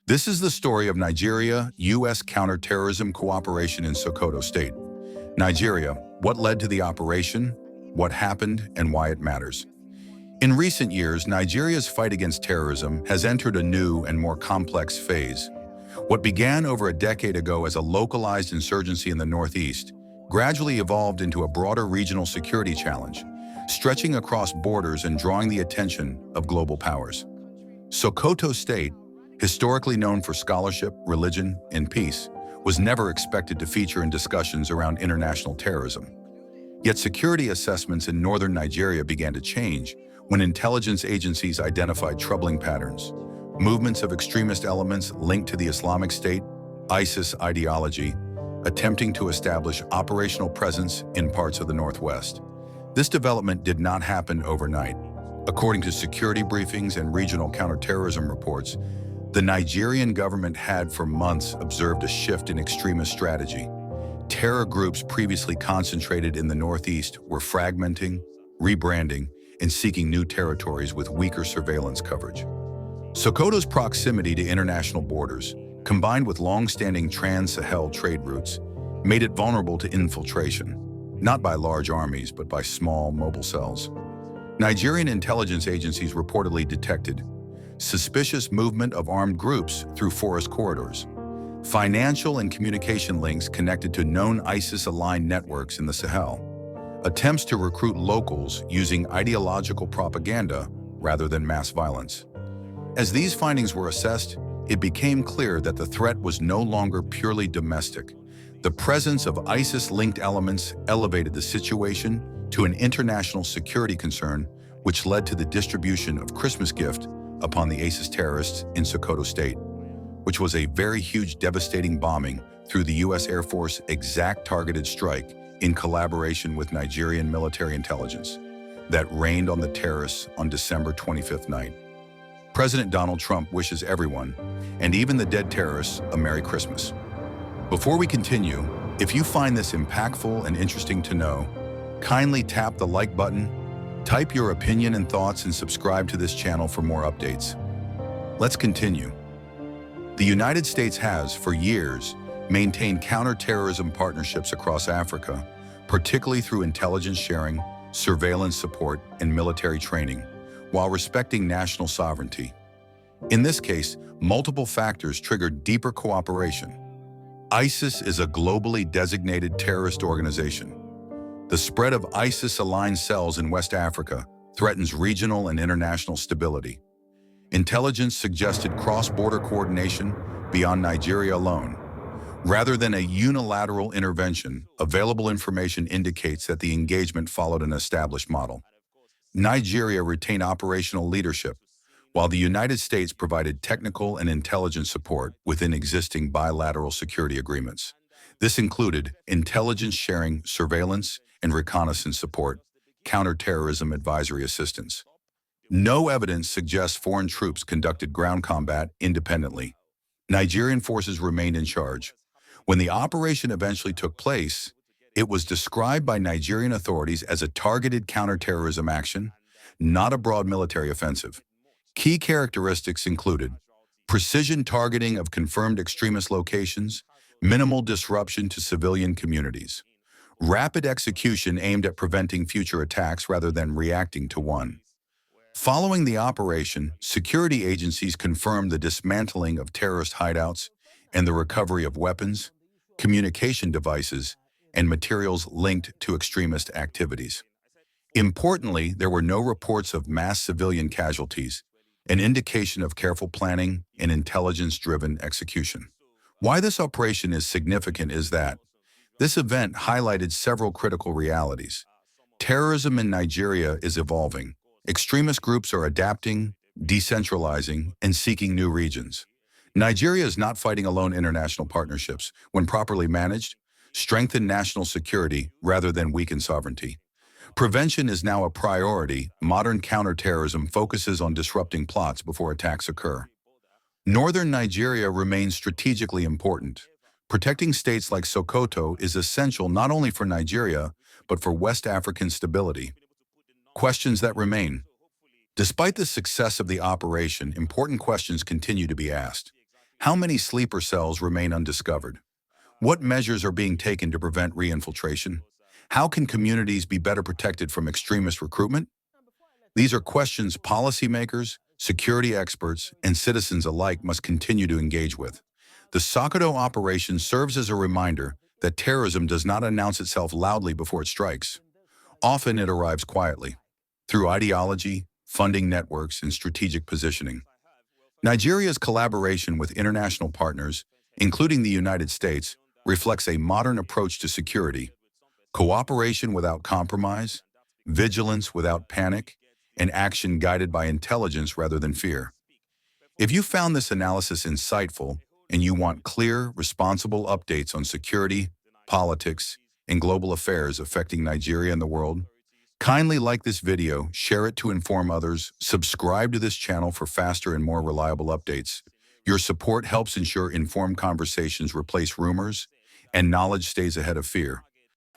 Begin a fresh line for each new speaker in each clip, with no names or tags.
This is the story of Nigeria-U.S. counterterrorism cooperation in Sokoto State. Nigeria, what led to the operation, what happened, and why it matters. In recent years, Nigeria's fight against terrorism has entered a new and more complex phase. What began over a decade ago as a localized insurgency in the northeast gradually evolved into a broader regional security challenge, stretching across borders and drawing the attention of global powers. Sokoto State, historically known for scholarship, religion, and peace, was never expected to feature in discussions around international terrorism. Yet security assessments in northern Nigeria began to change when intelligence agencies identified troubling patterns. Movements of extremist elements linked to the Islamic State, ISIS ideology, attempting to establish operational presence in parts of the Northwest. This development did not happen overnight. According to security briefings and regional counterterrorism reports, the Nigerian government had for months observed a shift in extremist strategy. Terror groups previously concentrated in the Northeast were fragmenting, rebranding, and seeking new territories with weaker surveillance coverage. Sokoto's proximity to international borders, combined with long-standing trans-Sahel trade routes, made it vulnerable to infiltration, not by large armies but by small, mobile cells. Nigerian intelligence agencies reportedly detected suspicious movement of armed groups through forest corridors, financial and communication links connected to known ISIS-aligned networks in the Sahel, attempts to recruit locals using ideological propaganda rather than mass violence. As these findings were assessed, it became clear that the threat was no longer purely domestic. The presence of ISIS-linked elements elevated the situation to an international security concern, which led to the distribution of Christmas gifts upon the ISIS terrorists in Sokoto State, which was a very huge, devastating bombing through the U.S. Air Force exact targeted strike in collaboration with Nigerian military intelligence that rained on the terrorists on December 25th night. President Donald Trump wishes everyone, and even the dead terrorists, a Merry Christmas. Before we continue, if you find this impactful and interesting to know, kindly tap the like button, type your opinion and thoughts, and subscribe to this channel for more updates. Let's continue. The United States has, for years, maintained counterterrorism partnerships across Africa, particularly through intelligence sharing, surveillance support, and military training, while respecting national sovereignty. In this case, multiple factors triggered deeper cooperation. ISIS is a globally designated terrorist organization. The spread of ISIS-aligned cells in West Africa threatens regional and international stability. Intelligence suggested cross-border coordination beyond Nigeria alone. Rather than a unilateral intervention, available information indicates that the engagement followed an established model. Nigeria retained operational leadership, while the United States provided technical and intelligence support within existing bilateral security agreements. This included intelligence sharing, surveillance, and reconnaissance support, counterterrorism advisory assistance. No evidence suggests foreign troops conducted ground combat independently. Nigerian forces remained in charge. When the operation eventually took place, it was described by Nigerian authorities as a targeted counterterrorism action, not a broad military offensive. Key characteristics included precision targeting of confirmed extremist locations, minimal disruption to civilian communities, rapid execution aimed at preventing future attacks rather than reacting to one. Following the operation, security agencies confirmed the dismantling of terrorist hideouts and the recovery of weapons, communication devices, and materials linked to extremist activities. Importantly, there were no reports of mass civilian casualties, an indication of careful planning and intelligence-driven execution. Why this operation is significant is that this event highlighted several critical realities. Terrorism in Nigeria is evolving. Extremist groups are adapting, decentralizing, and seeking new regions. Nigeria is not fighting alone. International partnerships, when properly managed, strengthen national security rather than weaken sovereignty. Prevention is now a priority. Modern counterterrorism focuses on disrupting plots before attacks occur. Northern Nigeria remains strategically important. Protecting states like Sokoto is essential not only for Nigeria, but for West African stability. Questions that remain. Despite the success of the operation, important questions continue to be asked. How many sleeper cells remain undiscovered? What measures are being taken to prevent reinfiltration? How can communities be better protected from extremist recruitment? These are questions policymakers, security experts, and citizens alike must continue to engage with. The Sokoto operation serves as a reminder that terrorism does not announce itself loudly before it strikes. Often it arrives quietly, through ideology, funding networks, and strategic positioning. Nigeria's collaboration with international partners, including the United States, reflects a modern approach to security: cooperation without compromise, vigilance without panic, and action guided by intelligence rather than fear. If you found this analysis insightful and you want clear, responsible updates on security, politics, and global affairs affecting Nigeria and the world, kindly like this video, share it to inform others, subscribe to this channel for faster and more reliable updates. Your support helps ensure informed conversations replace rumors and knowledge stays ahead of fear.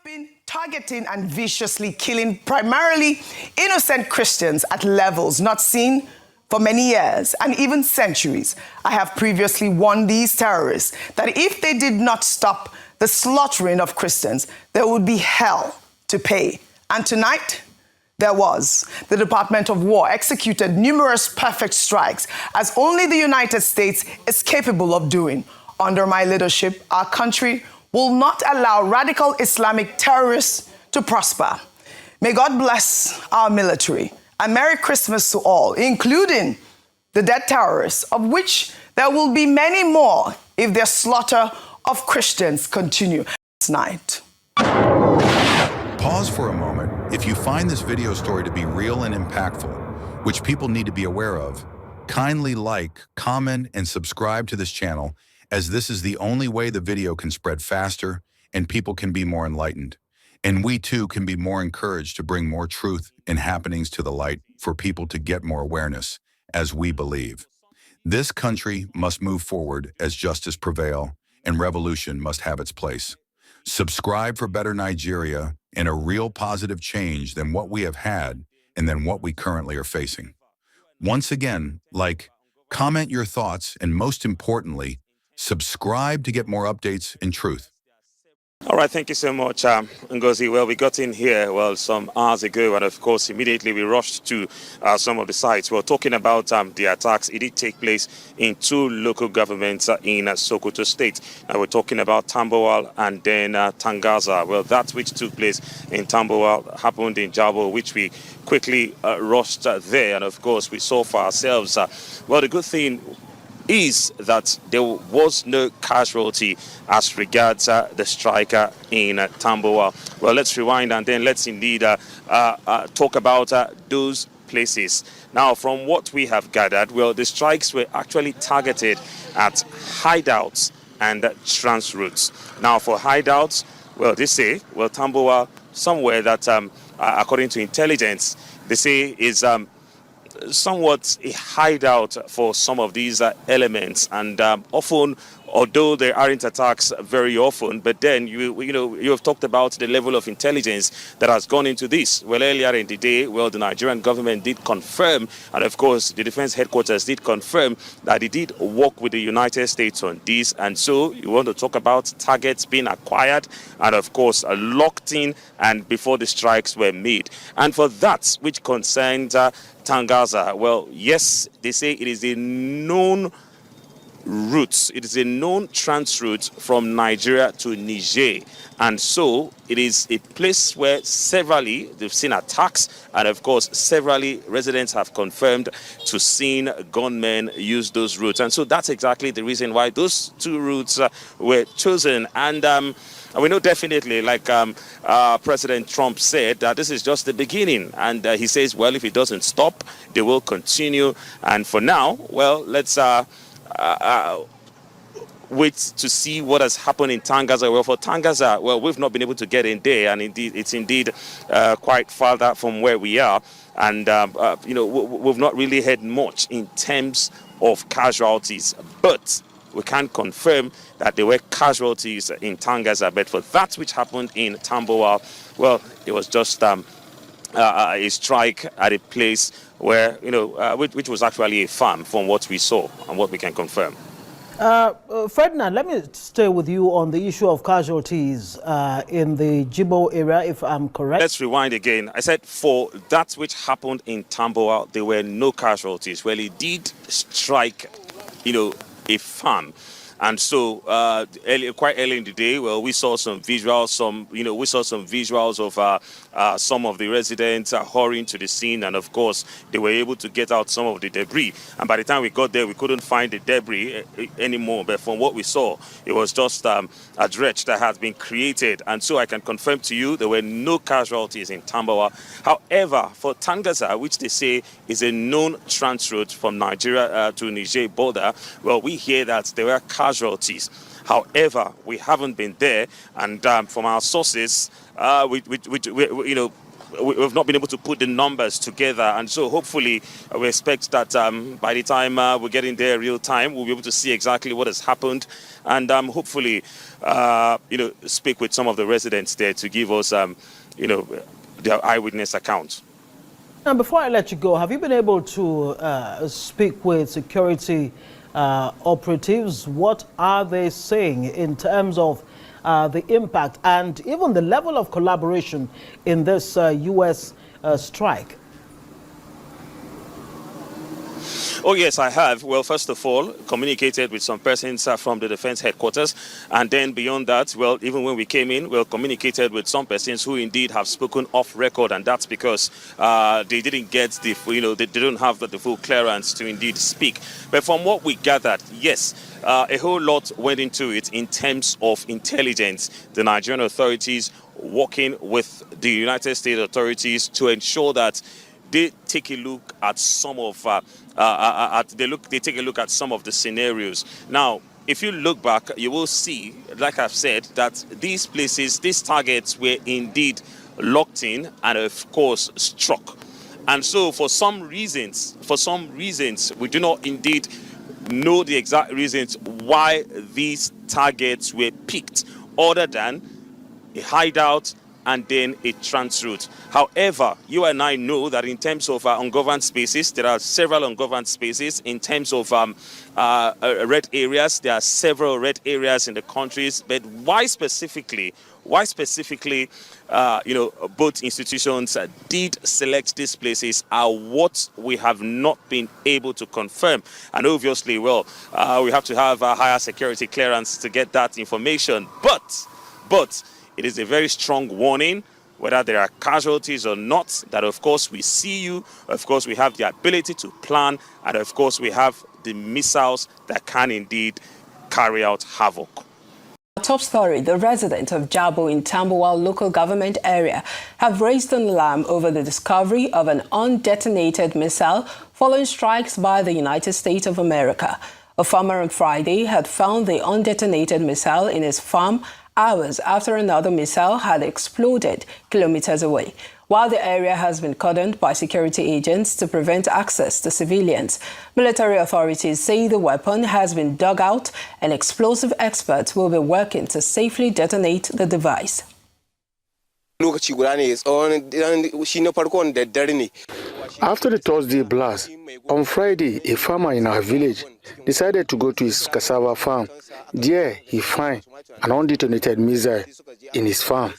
Been targeting and viciously killing primarily innocent Christians at levels not seen for many years and even centuries. I have previously warned these terrorists that if they did not stop the slaughtering of Christians, there would be hell to pay. And tonight, there was. The Department of War executed numerous perfect strikes, as only the United States is capable of doing. Under my leadership, our country will not allow radical Islamic terrorists to prosper. May God bless our military, and Merry Christmas to all, including the dead terrorists, of which there will be many more if their slaughter of Christians continue tonight.
Pause for a moment. If you find this video story to be real and impactful, which people need to be aware of, kindly like, comment, and subscribe to this channel, as this is the only way the video can spread faster and people can be more enlightened. And we too can be more encouraged to bring more truth and happenings to the light for people to get more awareness, as we believe. This country must move forward as justice prevail and revolution must have its place. Subscribe for better Nigeria and a real positive change than what we have had and than what we currently are facing. Once again, like, comment your thoughts, and most importantly, subscribe to get more updates and truth.
All right, thank you so much, Ngozi. Well, we got in here, some hours ago, and of course, immediately we rushed to some of the sites. We're talking about the attacks. It did take place in two local governments in Sokoto State. We're talking about Tambowal and then Tangaza. Well, that which took place in Tambowal happened in Jabo, which we quickly rushed there, and of course, we saw for ourselves. Well, the good thing is that there was no casualty as regards the striker in Tamboa. Well, let's rewind and then let's indeed talk about those places. Now, from what we have gathered, well, the strikes were actually targeted at hideouts and trans routes. Now, for hideouts, well, they say, well, Tamboa, somewhere that, according to intelligence, they say is somewhat a hideout for some of these elements, and often, although there aren't attacks very often, but then you have talked about the level of intelligence that has gone into this. Well, earlier in the day, well, the Nigerian government did confirm, and of course the defense headquarters did confirm that they did work with the United States on this. And so you want to talk about targets being acquired and of course locked in and before the strikes were made. And for that which concerns Tangaza, well, yes, they say it is a known route. It is a known trans route from Nigeria to Niger. And so it is a place where severally they've seen attacks, and of course severally residents have confirmed to seeing gunmen use those routes. And so that's exactly the reason why those two routes were chosen. And we know definitely, like President Trump said, that this is just the beginning. And he says, well, if it doesn't stop, they will continue. And for now, well, let's wait to see what has happened in Tangaza. Well, for Tangaza, well, we've not been able to get in there, and indeed, it's indeed quite farther from where we are. And, we've not really heard much in terms of casualties, but we can confirm that there were casualties in Tangaza. But for that which happened in Tamboa, well, it was just a strike at a place where, which was actually a farm from what we saw and what we can confirm.
Ferdinand, let me stay with you on the issue of casualties in the Jibo area, if I'm correct.
Let's rewind again. I said for that which happened in Tamboa, there were no casualties. Well, it did strike, a farm. And so, quite early in the day, well, we saw some visuals. Of some of the residents hurrying to the scene, and of course, they were able to get out some of the debris. And by the time we got there, we couldn't find the debris anymore. But from what we saw, it was just a dredge that has been created. And so, I can confirm to you there were no casualties in Tambawa. However, for Tangaza, which they say is a known trans route from Nigeria to Niger border, well, we hear that there were casualties. However, we haven't been there, and from our sources, we've not been able to put the numbers together. And so, hopefully, we expect that by the time we get in there real time, we'll be able to see exactly what has happened, and hopefully, speak with some of the residents there to give us, their eyewitness accounts.
Now, before I let you go, have you been able to speak with security operatives? What are they saying in terms of the impact and even the level of collaboration in this U.S. strike?
Oh, yes, I have. Well, first of all, communicated with some persons from the defense headquarters. And then beyond that, well, even when we came in, well, communicated with some persons who indeed have spoken off record. And that's because they didn't get they didn't have the full clearance to indeed speak. But from what we gathered, yes, a whole lot went into it in terms of intelligence. The Nigerian authorities working with the United States authorities to ensure that they take a look at some of they take a look at some of the scenarios. Now, if you look back, you will see, like I've said, that these places, these targets were indeed locked in and, of course, struck. And so, for some reasons, we do not indeed know the exact reasons why these targets were picked, other than a hideout and then a trans route. However, you and I know that in terms of ungoverned spaces, there are several ungoverned spaces. In terms of red areas, there are several red areas in the countries. But why specifically, both institutions did select these places are what we have not been able to confirm. And obviously, well, we have to have a higher security clearance to get that information. But it is a very strong warning, whether there are casualties or not, that of course we see you, of course we have the ability to plan, and of course we have the missiles that can indeed carry out havoc.
Top story, the residents of Jabo in Tambuwal local government area have raised an alarm over the discovery of an undetonated missile following strikes by the United States of America. A farmer on Friday had found the undetonated missile in his farm hours after another missile had exploded kilometers away. While the area has been cordoned by security agents to prevent access to civilians, military authorities say the weapon has been dug out and explosive experts will be working to safely detonate the device.
After the Thursday blast, on Friday, a farmer in our village decided to go to his cassava farm. There, he found an undetonated missile in his farm.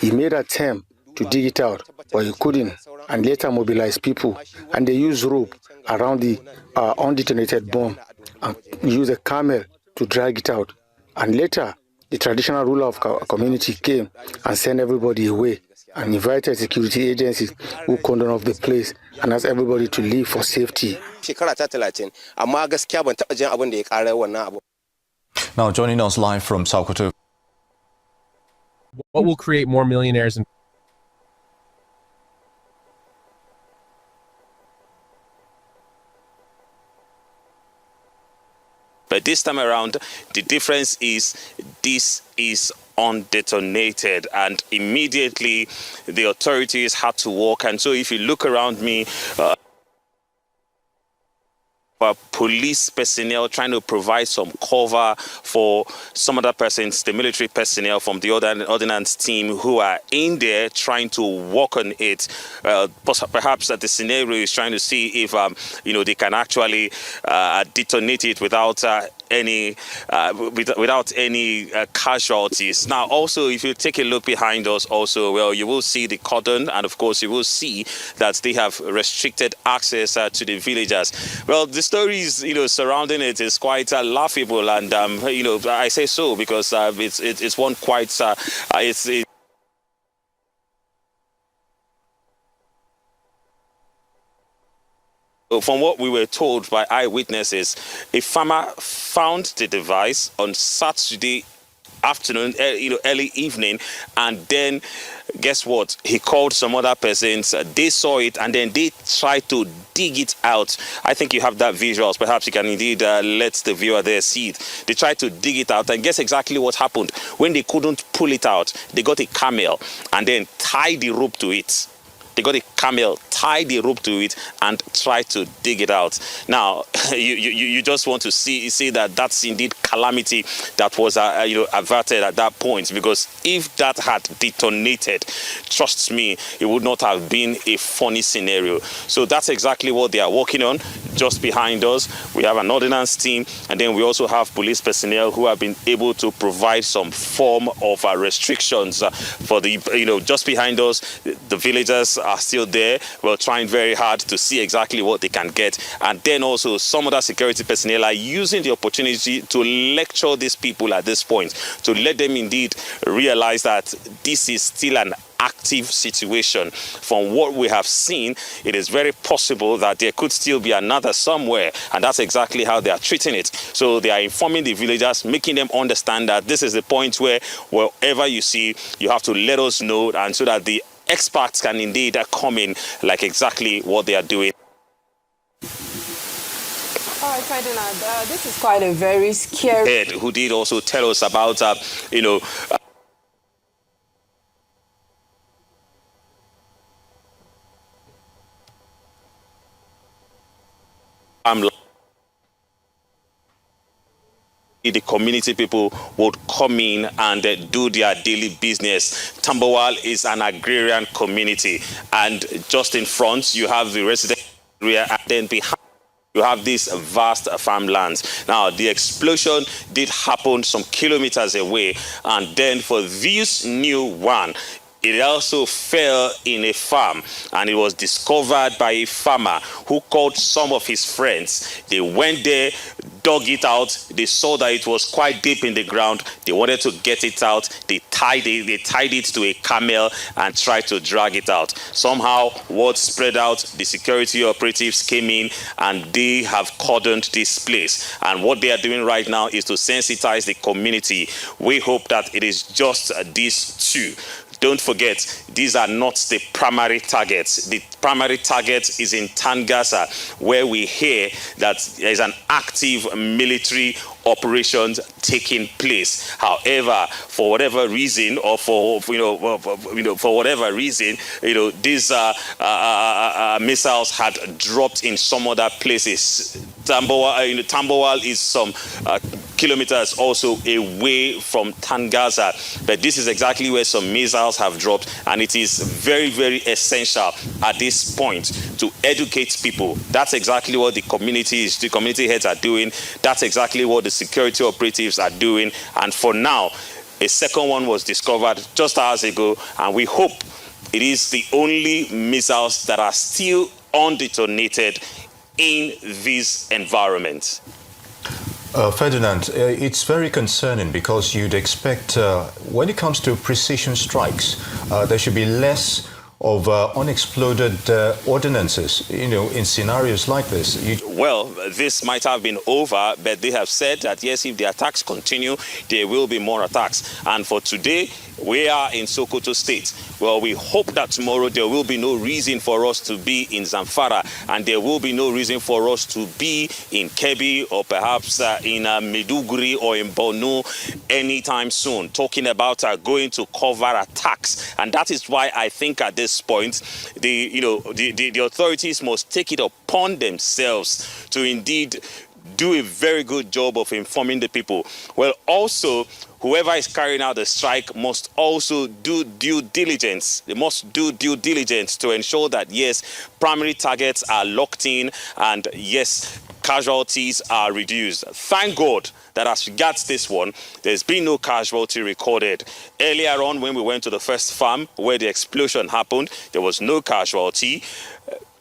He made an attempt to dig it out, but he couldn't, and later mobilized people, and they used rope around the undetonated bomb and used a camel to drag it out. And later, the traditional ruler of our community came and sent everybody away and invited security agencies who cordoned off the place and asked everybody to leave for safety.
Now joining us live from Sokoto.
What will create more millionaires and
But this time around, the difference is this is undetonated, and immediately the authorities had to walk. And so if you look around me, police personnel trying to provide some cover for some other persons, the military personnel from the ordnance team who are in there trying to work on it. Perhaps that the scenario is trying to see if they can actually detonate it without any casualties. Now, also, if you take a look behind us, also, well, you will see the cordon, and of course, you will see that they have restricted access to the villagers. Well, the stories, surrounding it is quite laughable, and I say so because it's one quite From what we were told by eyewitnesses, a farmer found the device on Saturday afternoon, early evening, and then guess what? He called some other persons. They saw it, and then they tried to dig it out. I think you have that visuals. Perhaps you can indeed let the viewer there see it. They tried to dig it out, and guess exactly what happened? When they couldn't pull it out, they got a camel and then tied the rope to it. They got a camel, tied the rope to it, and tried to dig it out. Now, you just want to see that that's indeed calamity that was averted at that point, because if that had detonated, trust me, it would not have been a funny scenario. So that's exactly what they are working on. Just behind us, we have an ordnance team, and then we also have police personnel who have been able to provide some form of restrictions for the, just behind us, the villagers are still there. We're trying very hard to see exactly what they can get. And then also some other security personnel are using the opportunity to lecture these people at this point, to let them indeed realize that this is still an active situation. From what we have seen, it is very possible that there could still be another somewhere, and that's exactly how they are treating it. So they are informing the villagers, making them understand that this is the point where wherever you see, you have to let us know, and so that the experts can indeed come in like exactly what they are doing.
All right, Ferdinand, this is quite a very scary...
Who did also tell us about, the community people would come in and do their daily business. Tambowal is an agrarian community, and just in front you have the residential area, and then behind you have these vast farmlands. Now, the explosion did happen some kilometers away, and then for this new one, it also fell in a farm, and it was discovered by a farmer who called some of his friends. They went there, dug it out. They saw that it was quite deep in the ground. They wanted to get it out. They tied it to a camel and tried to drag it out. Somehow, word spread out. The security operatives came in, and they have cordoned this place. And what they are doing right now is to sensitize the community. We hope that it is just these two. Don't forget, these are not the primary targets. The primary target is in Tangasa, where we hear that there is an active military operations taking place. However, for whatever reason, or for whatever reason, these missiles had dropped in some other places. Tambowal is some kilometers also away from Tangasa, but this is exactly where some missiles have dropped, and it is very, very essential at this point to educate people. That's exactly what the community heads are doing. That's exactly what the security operatives are doing. And for now, a second one was discovered just hours ago, and we hope it is the only missiles that are still undetonated in this environment.
Ferdinand, it's very concerning, because you'd expect when it comes to precision strikes, there should be less of unexploded ordinances, in scenarios like this.
Well, this might have been over, but they have said that, yes, if the attacks continue, there will be more attacks. And for today, we are in Sokoto State. Well, we hope that tomorrow there will be no reason for us to be in Zamfara, and there will be no reason for us to be in Kebbi, or perhaps in Maiduguri or in Borno anytime soon, talking about going to cover attacks. And that is why I think at this point, the authorities must take it upon themselves to indeed do a very good job of informing the people. Well, also, whoever is carrying out the strike must also do due diligence. They must do due diligence to ensure that, yes, primary targets are locked in, and yes, casualties are reduced. Thank God that as regards this one, there's been no casualty recorded. Earlier on, when we went to the first farm where the explosion happened, there was no casualty.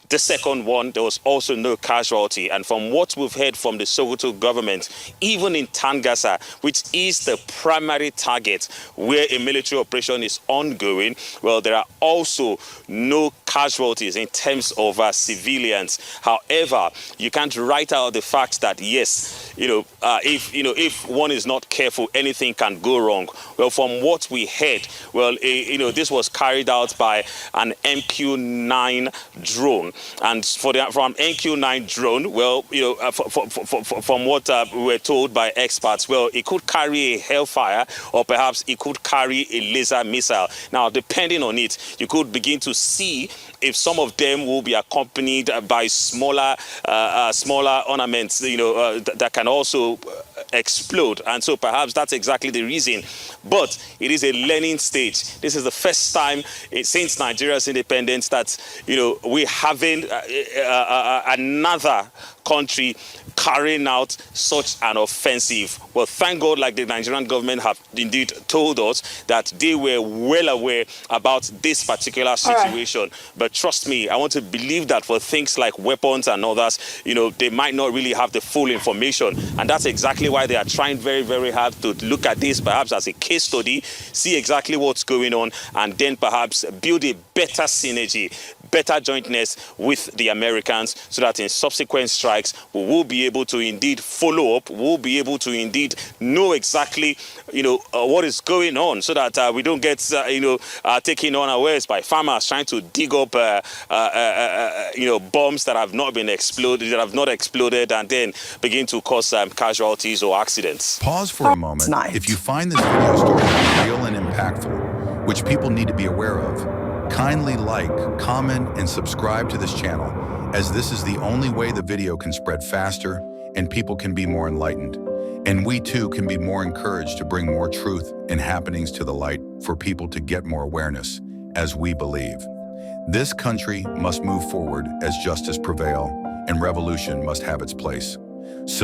The second one, there was also no casualty. And from what we've heard from the Sokoto government, even in Tangasa, which is the primary target where a military operation is ongoing, well, there are also no casualties in terms of civilians. However, you can't write out the fact that, yes, if one is not careful, anything can go wrong. Well, from what we heard, well, this was carried out by an MQ-9 drone. And from MQ-9 drone, well, from what we were told by experts, well, it could carry a Hellfire or perhaps it could carry a laser missile. Now, depending on it, you could begin to see if some of them will be accompanied by smaller ornaments, that can also explode. And so perhaps that's exactly the reason. But it is a learning stage. This is the first time since Nigeria's independence that, we haven't another country carrying out such an offensive. Well, thank God, like the Nigerian government have indeed told us, that they were well aware about this particular situation. Right. But trust me, I want to believe that for things like weapons and others, they might not really have the full information. And that's exactly why they are trying very, very hard to look at this perhaps as a case study, see exactly what's going on, and then perhaps build a better synergy, better jointness with the Americans, so that in subsequent strikes, we will be able to indeed follow up, we'll be able to indeed know exactly, what is going on, so that we don't get, taken unawares by farmers trying to dig up, bombs that have not been exploded, and then begin to cause casualties or accidents.
Pause for a moment. If you find this video story real and impactful, which people need to be aware of, kindly like, comment, and subscribe to this channel, as this is the only way the video can spread faster and people can be more enlightened. And we too can be more encouraged to bring more truth and happenings to the light for people to get more awareness, as we believe. This country must move forward as justice prevail, and revolution must have its place.